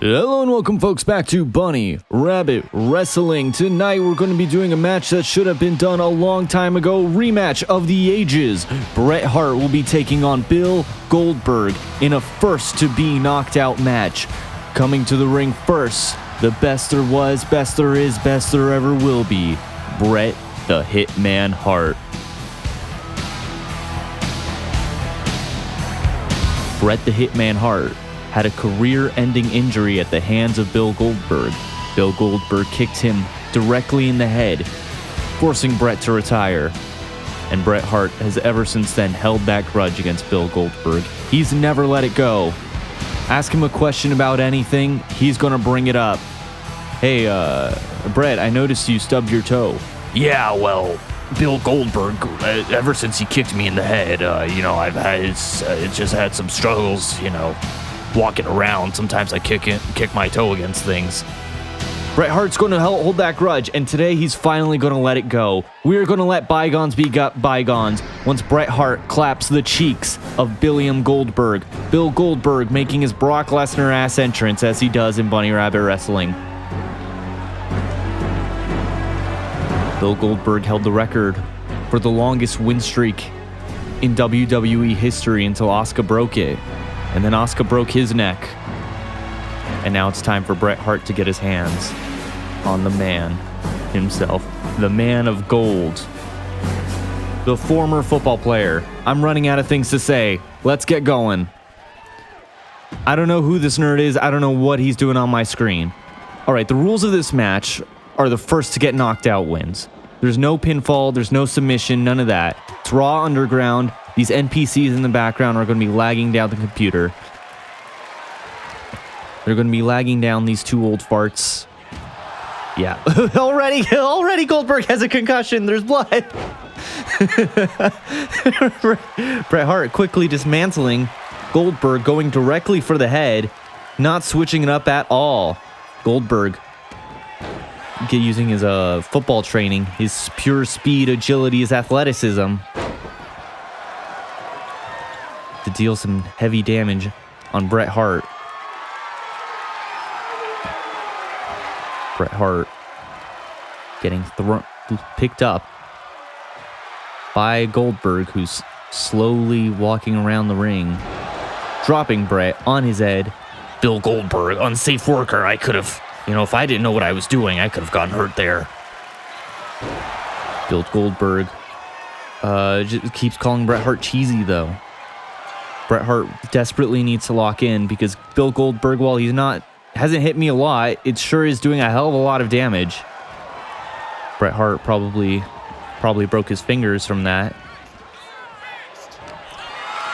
Hello and welcome folks back to Bunny Rabbit Wrestling. Tonight we're going to be doing a match that should have been done a long time ago. Rematch of the ages. Bret Hart will be taking on Bill Goldberg in a first to be knocked out match. Coming to the ring first, the best there was, best there is, best there ever will be. Bret the Hitman Hart. Bret the Hitman Hart had a career-ending injury at the hands of Bill Goldberg. Bill Goldberg kicked him directly in the head, forcing Bret to retire. And Bret Hart has ever since then held that grudge against Bill Goldberg. He's never let it go. Ask him a question about anything, he's gonna bring it up. Hey, Bret, I noticed you stubbed your toe. Yeah, well, Bill Goldberg, ever since he kicked me in the head, I've had just had some struggles, walking around. Sometimes I kick my toe against things. Bret Hart's going to hold that grudge, and today he's finally going to let it go. We're going to let bygones be bygones once Bret Hart claps the cheeks of Billiam Goldberg. Bill Goldberg making his Brock Lesnar ass entrance as he does in Bunny Rabbit Wrestling. Bill Goldberg held the record for the longest win streak in WWE history until Asuka broke it. And then Asuka broke his neck. And now it's time for Bret Hart to get his hands on the man himself. The man of gold. The former football player. I'm running out of things to say. Let's get going. I don't know who this nerd is. I don't know what he's doing on my screen. Alright, the rules of this match are the first to get knocked out wins. There's no pinfall. There's no submission. None of that. It's Raw Underground. These NPCs in the background are going to be lagging down the computer. They're going to be lagging down these two old farts. Yeah. already Goldberg has a concussion. There's blood. Bret Hart quickly dismantling Goldberg, going directly for the head, not switching it up at all. Goldberg using his football training, his pure speed, agility, his athleticism to deal some heavy damage on Bret Hart. Bret Hart getting picked up by Goldberg, who's slowly walking around the ring, dropping Bret on his head. Bill Goldberg, unsafe worker. I could have, if I didn't know what I was doing, I could have gotten hurt there. Bill Goldberg just keeps calling Bret Hart cheesy, though. Bret Hart desperately needs to lock in because Bill Goldberg, while hasn't hit me a lot, it sure is doing a hell of a lot of damage. Bret Hart probably broke his fingers from that.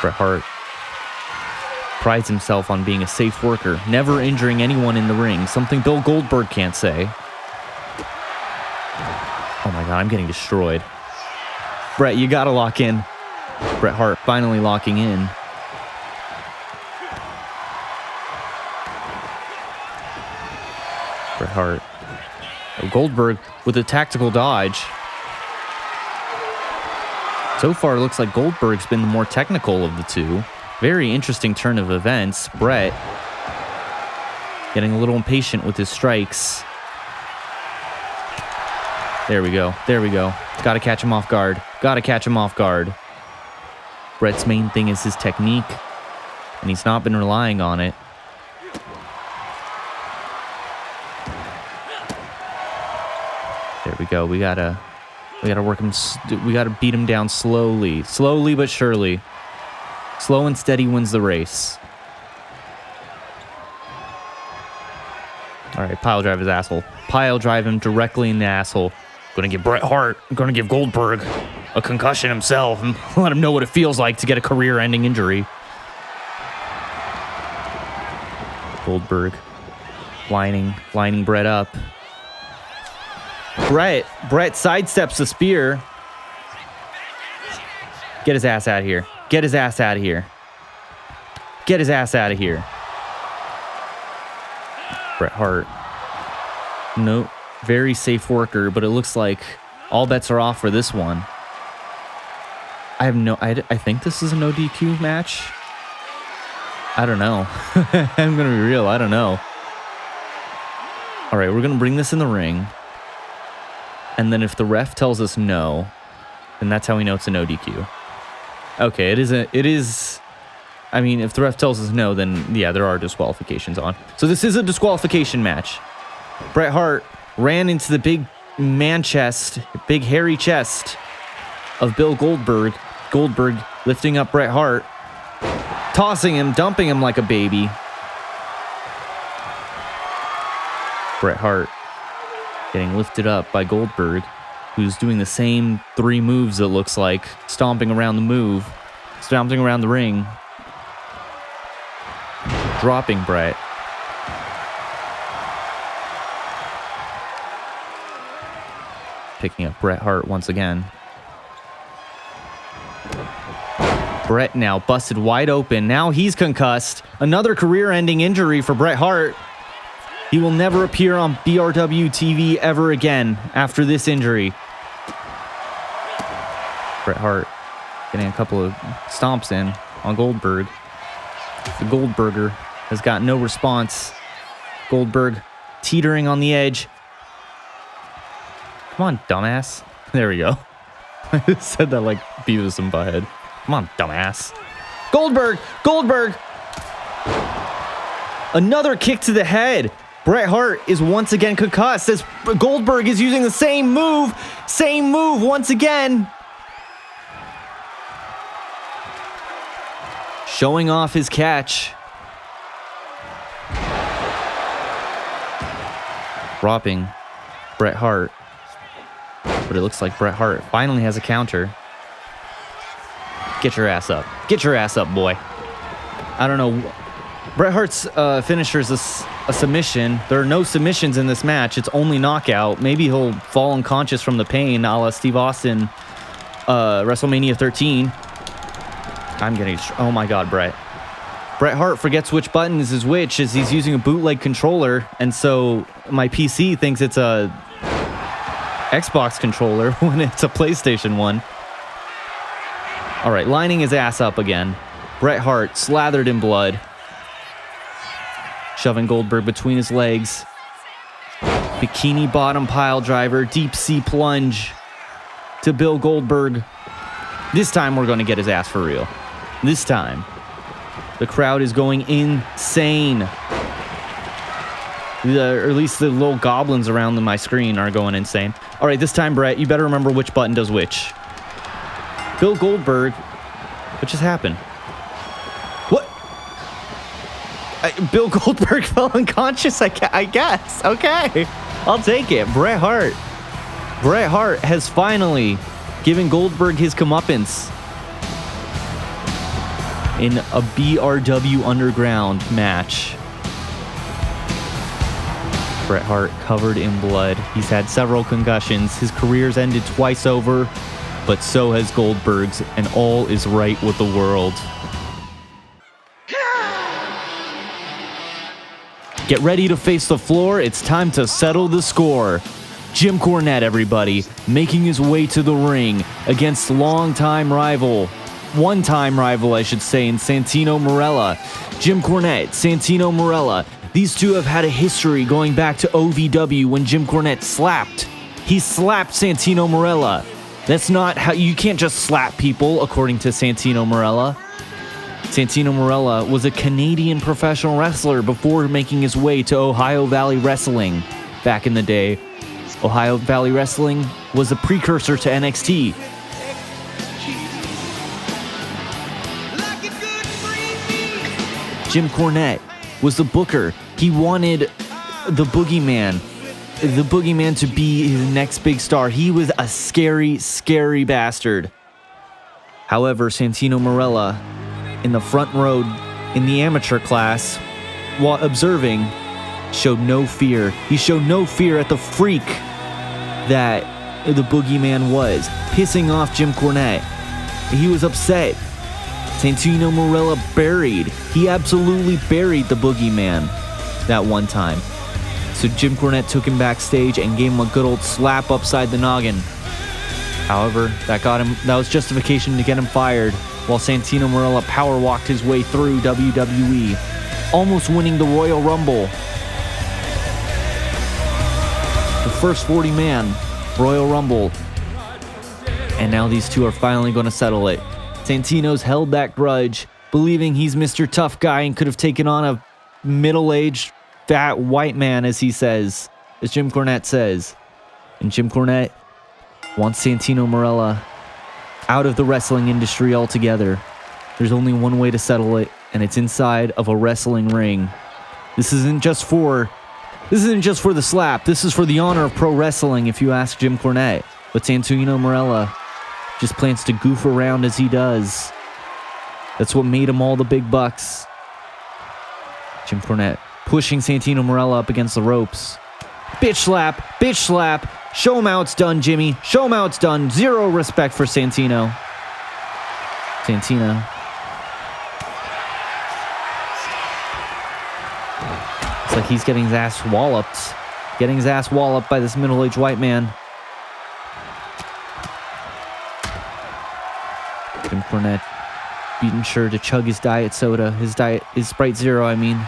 Bret Hart prides himself on being a safe worker, never injuring anyone in the ring, something Bill Goldberg can't say. Oh my god, I'm getting destroyed. Bret, you gotta lock in. Bret Hart finally locking in. Bret Hart. Goldberg with a tactical dodge. So far, it looks like Goldberg's been the more technical of the two. Very interesting turn of events. Bret getting a little impatient with his strikes. There we go. Gotta catch him off guard. Bret's main thing is his technique, and he's not been relying on it. There we go. We gotta work him. We gotta beat him down slowly but surely. Slow and steady wins the race. All right, pile drive his asshole. Pile drive him directly in the asshole. Gonna give Bret Hart, gonna give Goldberg a concussion himself and let him know what it feels like to get a career-ending injury. Goldberg lining Bret up. Bret sidesteps the spear. Get his ass out of here. Bret Hart. No, very safe worker, but it looks like all bets are off for this one. I think this is a no DQ match. I don't know. I'm going to be real. I don't know. All right, we're going to bring this in the ring. And then if the ref tells us no, then that's how we know it's a no DQ. Okay, it is. I mean, if the ref tells us no, then yeah, there are disqualifications on. So this is a disqualification match. Bret Hart ran into the big man chest, big hairy chest of Bill Goldberg. Goldberg lifting up Bret Hart, tossing him, dumping him like a baby. Bret Hart getting lifted up by Goldberg, who's doing the same 3 moves, it looks like, stomping around the ring, dropping Bret. Picking up Bret Hart once again. Bret now busted wide open. Now he's concussed. Another career-ending injury for Bret Hart. He will never appear on BRW TV ever again after this injury. Bret Hart getting a couple of stomps in on Goldberg. The Goldberger has got no response. Goldberg teetering on the edge. Come on, dumbass. There we go. I said that like Beavis and Butthead. Come on, dumbass. Goldberg! Another kick to the head. Bret Hart is once again concussed as Goldberg is using the same move once again. Showing off his catch. Dropping Bret Hart. But it looks like Bret Hart finally has a counter. Get your ass up. Get your ass up, boy. I don't know. Bret Hart's finisher is a submission. There are no submissions in this match. It's only knockout. Maybe he'll fall unconscious from the pain, a la Steve Austin, WrestleMania 13. Oh my God, Bret. Bret Hart forgets which button is which as he's using a bootleg controller, and so my PC thinks it's a Xbox controller when it's a PlayStation 1. All right, lining his ass up again. Bret Hart slathered in blood. Shoving Goldberg between his legs. Bikini bottom pile driver, deep sea plunge to Bill Goldberg. This time we're going to get his ass for real. This time. The crowd is going insane. Or at least the little goblins around my screen are going insane. All right, this time, Bret, you better remember which button does which. Bill Goldberg. What just happened? What? Bill Goldberg fell unconscious, I guess. Okay. I'll take it. Bret Hart. Bret Hart has finally given Goldberg his comeuppance in a BRW Underground match. Bret Hart covered in blood. He's had several concussions. His career's ended twice over, but so has Goldberg's, and all is right with the world. Get ready to face the floor. It's time to settle the score. Jim Cornette, everybody, making his way to the ring against one-time rival, I should say, in Santino Marella. Jim Cornette, Santino Marella. These two have had a history going back to OVW when Jim Cornette slapped. He slapped Santino Marella. That's not how you can't just slap people, according to Santino Marella. Santino Marella was a Canadian professional wrestler before making his way to Ohio Valley Wrestling back in the day. Ohio Valley Wrestling was a precursor to NXT. Jim Cornette was the booker. He wanted the Boogeyman to be his next big star. He was a scary, scary bastard. However, Santino Marella, in the front row in the amateur class, while observing, showed no fear. He showed no fear at the freak that the Boogeyman was, pissing off Jim Cornette. He was upset. Santino Marella he absolutely buried the Boogeyman that one time. So Jim Cornette took him backstage and gave him a good old slap upside the noggin. However, that was justification to get him fired, while Santino Marella power walked his way through WWE, almost winning the Royal Rumble. the first 40-man Royal Rumble. And now these two are finally going to settle it. Santino's held that grudge, believing he's Mr. Tough Guy and could have taken on a middle-aged, fat white man, as he says, as Jim Cornette says. And Jim Cornette wants Santino Marella out of the wrestling industry altogether. There's only one way to settle it, and it's inside of a wrestling ring. This isn't just for the slap. This is for the honor of pro wrestling, if you ask Jim Cornette. But Santino Marella just plans to goof around as he does. That's what made him all the big bucks. Jim Cornette pushing Santino Marella up against the ropes. Bitch slap, bitch slap. Show him how it's done, Jimmy. Show him how it's done. Zero respect for Santino. Santino. It's like he's getting his ass walloped. Getting his ass walloped by this middle-aged white man. Jim Cornette being sure to chug his diet soda. His Sprite Zero, I mean.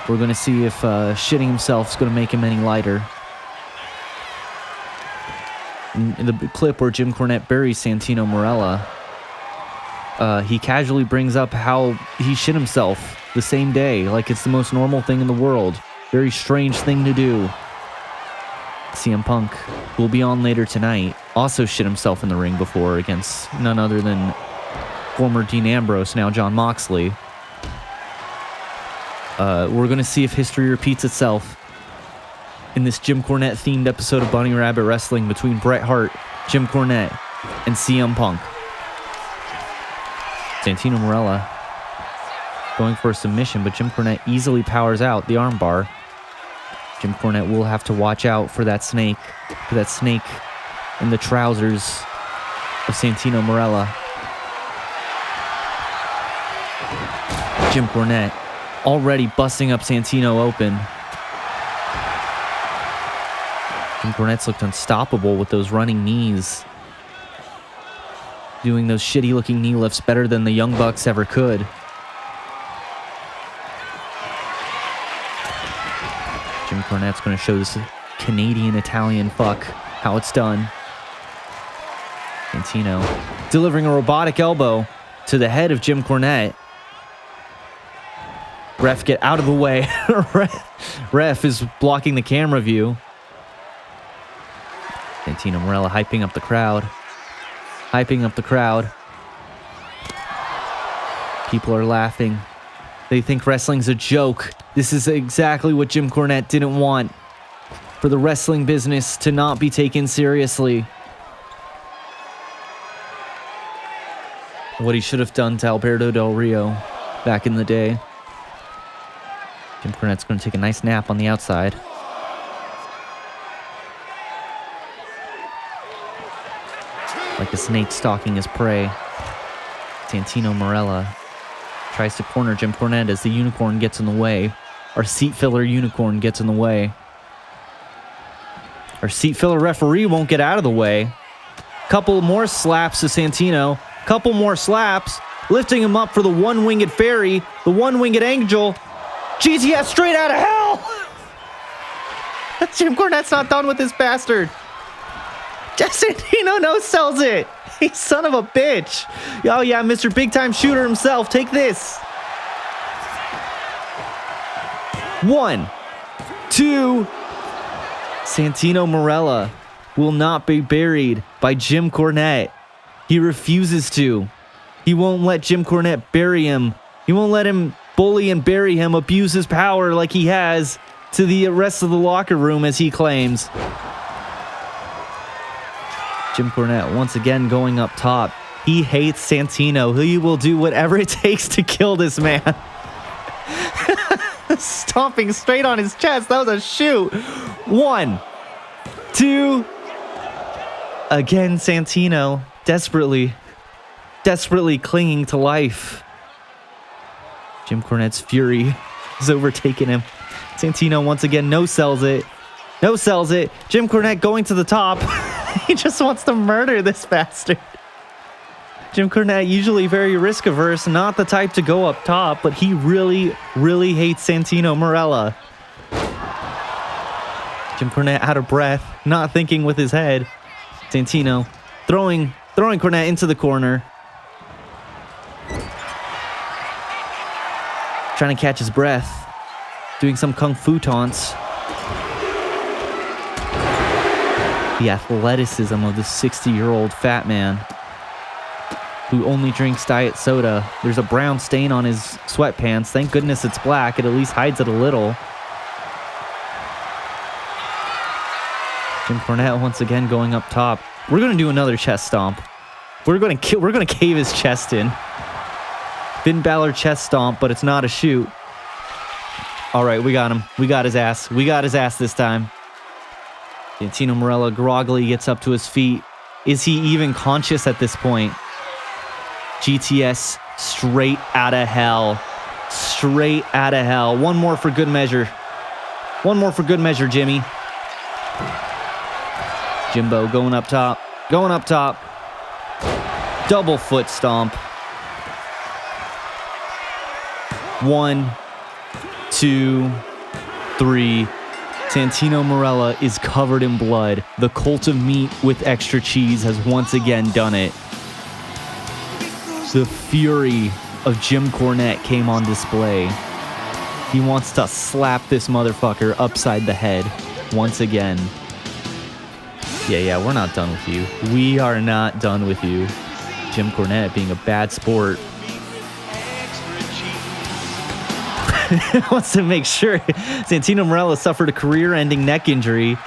We're going to see if shitting himself is going to make him any lighter. In the clip where Jim Cornette buries Santino Marella, he casually brings up how he shit himself the same day, like it's the most normal thing in the world. Very strange thing to do. CM Punk, who will be on later tonight, also shit himself in the ring before against none other than former Dean Ambrose, now Jon Moxley. We're going to see if history repeats itself in this Jim Cornette-themed episode of Bunny Rabbit Wrestling between Bret Hart, Jim Cornette, and CM Punk. Santino Marella going for a submission, but Jim Cornette easily powers out the armbar. Jim Cornette will have to watch out for that snake in the trousers of Santino Marella. Jim Cornette already busting up Santino open. Jim Cornette's looked unstoppable with those running knees. Doing those shitty looking knee lifts better than the Young Bucks ever could. Jim Cornette's going to show this Canadian-Italian fuck how it's done. Santino delivering a robotic elbow to the head of Jim Cornette. Ref, get out of the way. Ref is blocking the camera view. Santino Marella hyping up the crowd. Hyping up the crowd. People are laughing. They think wrestling's a joke. This is exactly what Jim Cornette didn't want. For the wrestling business to not be taken seriously. What he should have done to Alberto Del Rio back in the day. Jim Cornette's going to take a nice nap on the outside. Like a snake stalking his prey. Santino Marella tries to corner Jim Cornette as the unicorn gets in the way. Our seat filler unicorn gets in the way. Our seat filler referee won't get out of the way. Couple more slaps to Santino. Couple more slaps. Lifting him up for the one-winged fairy. The one-winged angel. GTS straight out of hell! Jim Cornette's not done with this bastard. Santino no-sells it. He son of a bitch. Oh yeah, Mr. Big Time Shooter himself. Take this. 1, 2. Santino Marella will not be buried by Jim Cornette. He refuses to. He won't let Jim Cornette bury him. He won't let him bully and bury him, abuse his power like he has to the rest of the locker room, as he claims. Jim Cornette once again going up top. He hates Santino. He will do whatever it takes to kill this man. Stomping straight on his chest. That was a shoot. 1, 2. Again, Santino desperately clinging to life. Jim Cornette's fury is overtaking him. Santino once again no-sells it. No-sells it. Jim Cornette going to the top. He just wants to murder this bastard. Jim Cornette, usually very risk-averse, not the type to go up top, but he really, really hates Santino Marella. Jim Cornette out of breath, not thinking with his head. Santino throwing Cornette into the corner. Trying to catch his breath. Doing some kung fu taunts. The athleticism of this 60-year-old fat man who only drinks diet soda. There's a brown stain on his sweatpants. Thank goodness it's black. It at least hides it a little. Jim Cornette once again going up top. We're going to do another chest stomp. We're going to cave his chest in. Finn Balor chest stomp, but it's not a shoot. All right, we got him. We got his ass. We got his ass this time. Santino Marella groggily gets up to his feet. Is he even conscious at this point? GTS straight out of hell. Straight out of hell. One more for good measure. One more for good measure, Jimmy. Jimbo going up top. Going up top. Double foot stomp. 1, 2, 3. Santino Marella is covered in blood. The cult of meat with extra cheese has once again done it. The fury of Jim Cornette came on display. He wants to slap this motherfucker upside the head once again. Yeah, we're not done with you. We are not done with you. Jim Cornette being a bad sport. Wants to make sure. Santino Marella suffered a career-ending neck injury.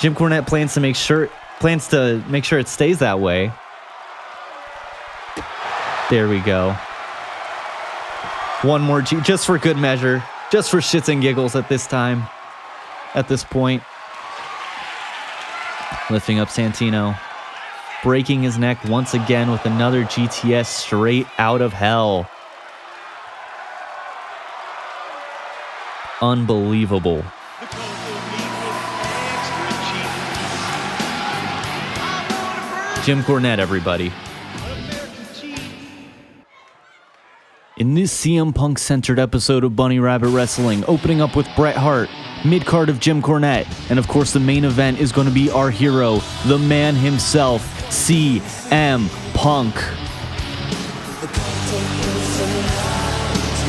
Jim Cornette plans to make sure it stays that way. There we go. One more G, just for good measure. Just for shits and giggles at this time. At this point. Lifting up Santino. Breaking his neck once again with another GTS straight out of hell. Unbelievable. Jim Cornette, everybody. In this CM Punk-centered episode of Bunny Rabbit Wrestling, opening up with Bret Hart, mid-card of Jim Cornette, and of course the main event is going to be our hero, the man himself, CM Punk.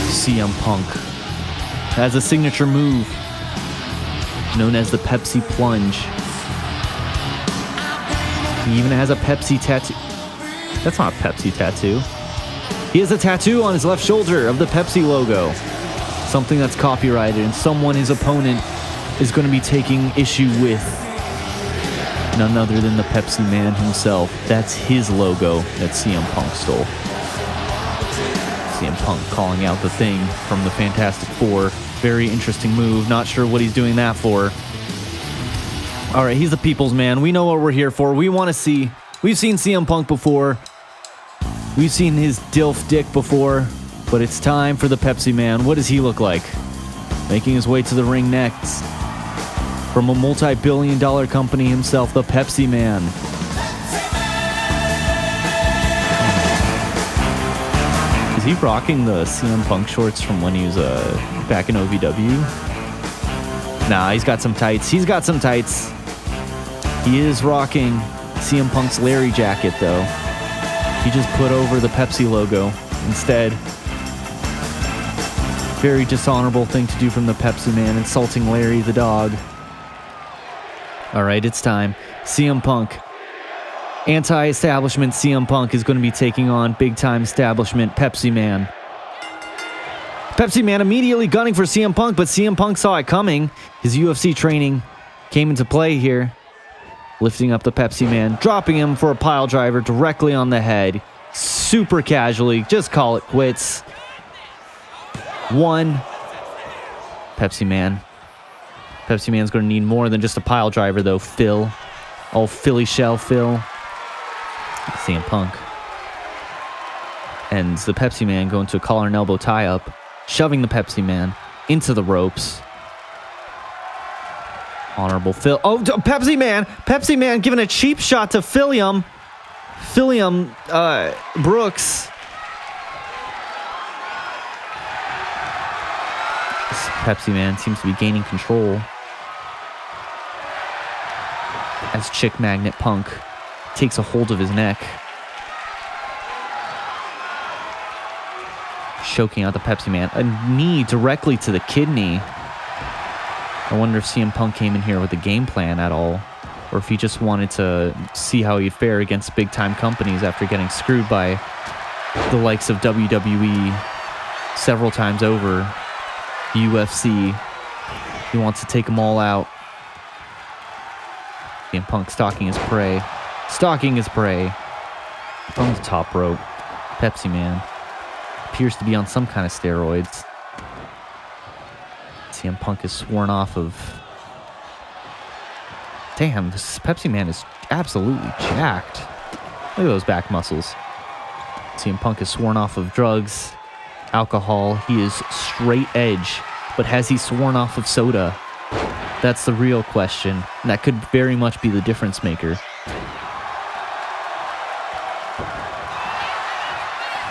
CM Punk has a signature move known as the Pepsi Plunge. He even has a Pepsi tattoo. That's not a Pepsi tattoo. He has a tattoo on his left shoulder of the Pepsi logo. Something that's copyrighted and someone his opponent is going to be taking issue with. None other than the Pepsi man himself. That's his logo that CM Punk stole. CM Punk calling out the Thing from the Fantastic Four. Very interesting move. Not sure what he's doing that for. All right, he's the people's man. We know what we're here for. We want to see. We've seen CM Punk before. We've seen his DILF dick before. But it's time for the Pepsi man. What does he look like? Making his way to the ring next. From a multi-billion-dollar company himself, the Pepsi man. Is he rocking the CM Punk shorts from when he was back in OVW? Nah, he's got some tights. He's got some tights. He is rocking CM Punk's Larry jacket, though. He just put over the Pepsi logo instead. Very dishonorable thing to do from the Pepsi man, insulting Larry the dog. All right, it's time. CM Punk. Anti-establishment CM Punk is going to be taking on big-time establishment Pepsi Man. Pepsi Man immediately gunning for CM Punk, but CM Punk saw it coming. His UFC training came into play here. Lifting up the Pepsi Man, dropping him for a pile driver directly on the head. Super casually, just call it quits. 1. Pepsi Man. Pepsi Man's going to need more than just a pile driver, though, Phil. Oh, Philly shell, Phil. CM Punk. And the Pepsi Man going to a collar and elbow tie-up, shoving the Pepsi Man into the ropes. Honorable Phil. Oh, Pepsi Man! Pepsi Man giving a cheap shot to Philium Brooks. This Pepsi Man seems to be gaining control. as Chick Magnet Punk takes a hold of his neck, choking out the Pepsi Man. A knee directly to the kidney. I wonder if CM Punk came in here with a game plan at all, or if he just wanted to see how he'd fare against big-time companies after getting screwed by the likes of WWE several times over. UFC. He wants to take them all out. CM Punk stalking his prey. Stalking his prey. From the top rope. Pepsi Man appears to be on some kind of steroids. CM Punk is sworn off of... Damn, this Pepsi Man is absolutely jacked. Look at those back muscles. CM Punk is sworn off of drugs, alcohol. He is straight edge. But has he sworn off of soda? That's the real question. That could very much be the difference maker.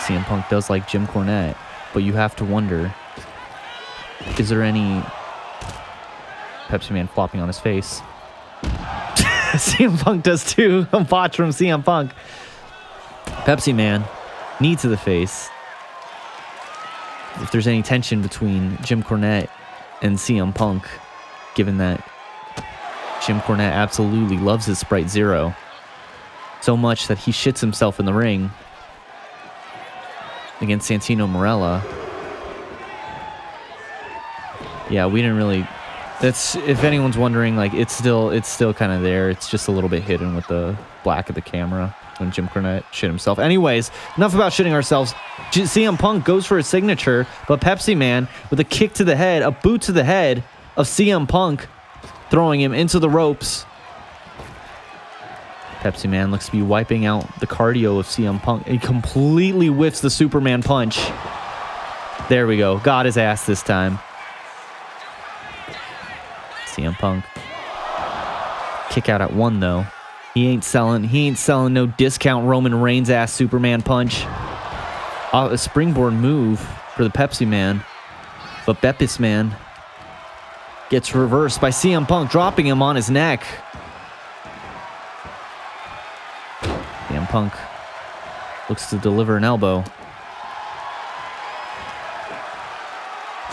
CM Punk does like Jim Cornette, but you have to wonder, is there any... Pepsi Man flopping on his face. CM Punk does too. A botch from CM Punk. Pepsi Man, knee to the face. If there's any tension between Jim Cornette and CM Punk, given that Jim Cornette absolutely loves his Sprite Zero, so much that he shits himself in the ring against Santino Marella. Yeah, we didn't really... That's, if anyone's wondering, like, it's still kind of there. It's just a little bit hidden with the black of the camera when Jim Cornette shit himself. Anyways, enough about shitting ourselves. CM Punk goes for his signature, but Pepsi Man, with a kick to the head, a boot to the head of CM Punk, throwing him into the ropes. Pepsi Man looks to be wiping out the cardio of CM Punk. He completely whiffs the Superman punch. There we go. Got his ass this time. CM Punk. Kick out at 1 though. He ain't selling no discount Roman Reigns ass Superman punch. A springboard move for the Pepsi Man. But Pepsi Man gets reversed by CM Punk, dropping him on his neck. CM Punk looks to deliver an elbow.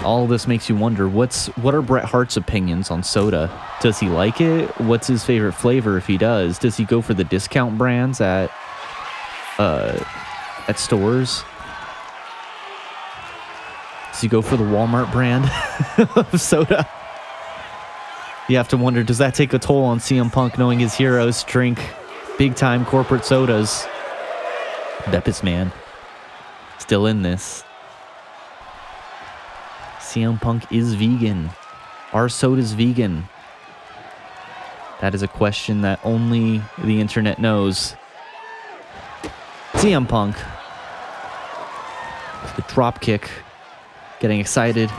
All this makes you wonder, what are Bret Hart's opinions on soda? Does he like it? What's his favorite flavor if he does? Does he go for the discount brands at stores? Does he go for the Walmart brand of soda? You have to wonder, does that take a toll on CM Punk knowing his heroes drink big-time corporate sodas? Pepsi Man still in this. CM Punk is vegan. Are sodas vegan? That is a question that only the internet knows. CM Punk. The drop kick. Getting excited.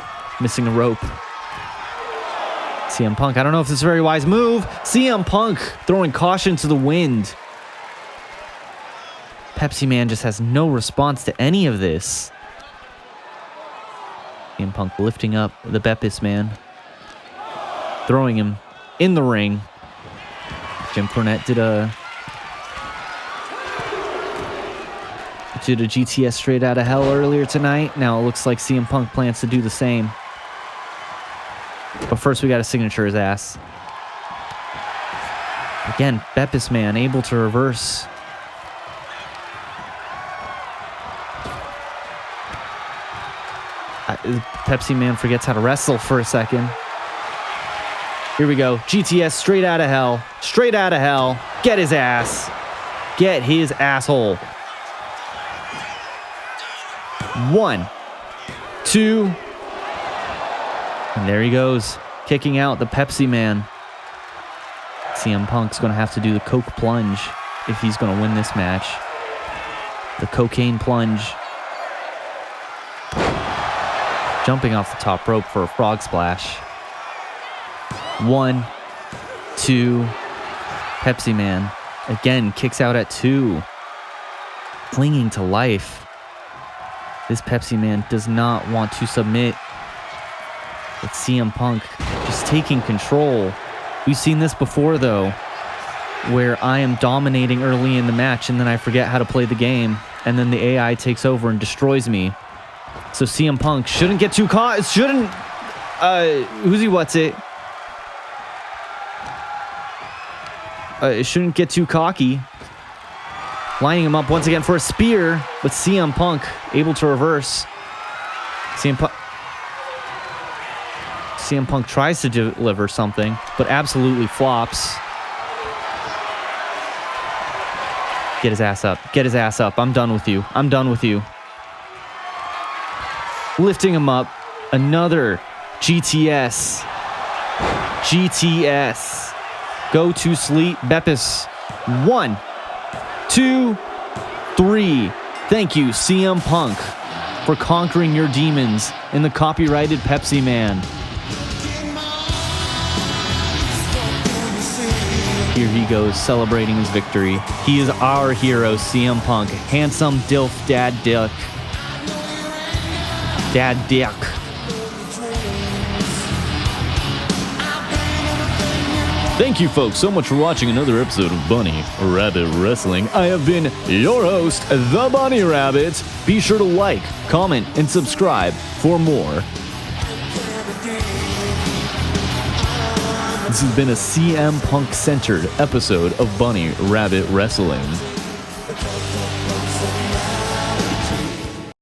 Missing a rope. CM Punk. I don't know if this is a very wise move. CM Punk throwing caution to the wind. Pepsi Man just has no response to any of this. CM Punk lifting up the Pepsi Man. Throwing him in the ring. Jim Cornette did a GTS straight out of hell earlier tonight. Now it looks like CM Punk plans to do the same. But first we got to signature his ass. Again, Pepsi Man able to reverse. Pepsi Man forgets how to wrestle for a second. Here we go. GTS straight out of hell. Straight out of hell. Get his ass. Get his asshole. 1, 2. And there he goes. Kicking out the Pepsi Man. CM Punk's going to have to do the Coke plunge if he's going to win this match. The cocaine plunge. Jumping off the top rope for a frog splash. 1, 2. Pepsi Man again kicks out at 2. Clinging to life. This Pepsi Man does not want to submit. It's CM Punk just taking control. We've seen this before though. where I am dominating early in the match and then I forget how to play the game, and then the AI takes over and destroys me. So CM Punk shouldn't get too caught. Shouldn't shouldn't get too cocky. Lining him up once again for a spear, but CM Punk able to reverse. CM Punk tries to deliver something, but absolutely flops. Get his ass up. Get his ass up. I'm done with you. I'm done with you. Lifting him up. Another GTS. GTS. Go to sleep, Beppis. 1, 2, 3. Thank you, CM Punk, for conquering your demons in the copyrighted Pepsi Man. Here he goes, celebrating his victory. He is our hero, CM Punk. Handsome DILF Dad Dick. Dad Dick. Thank you, folks, so much for watching another episode of Bunny Rabbit Wrestling. I have been your host, the Bunny Rabbit. Be sure to like, comment, and subscribe for more. This has been a CM Punk-centered episode of Bunny Rabbit Wrestling.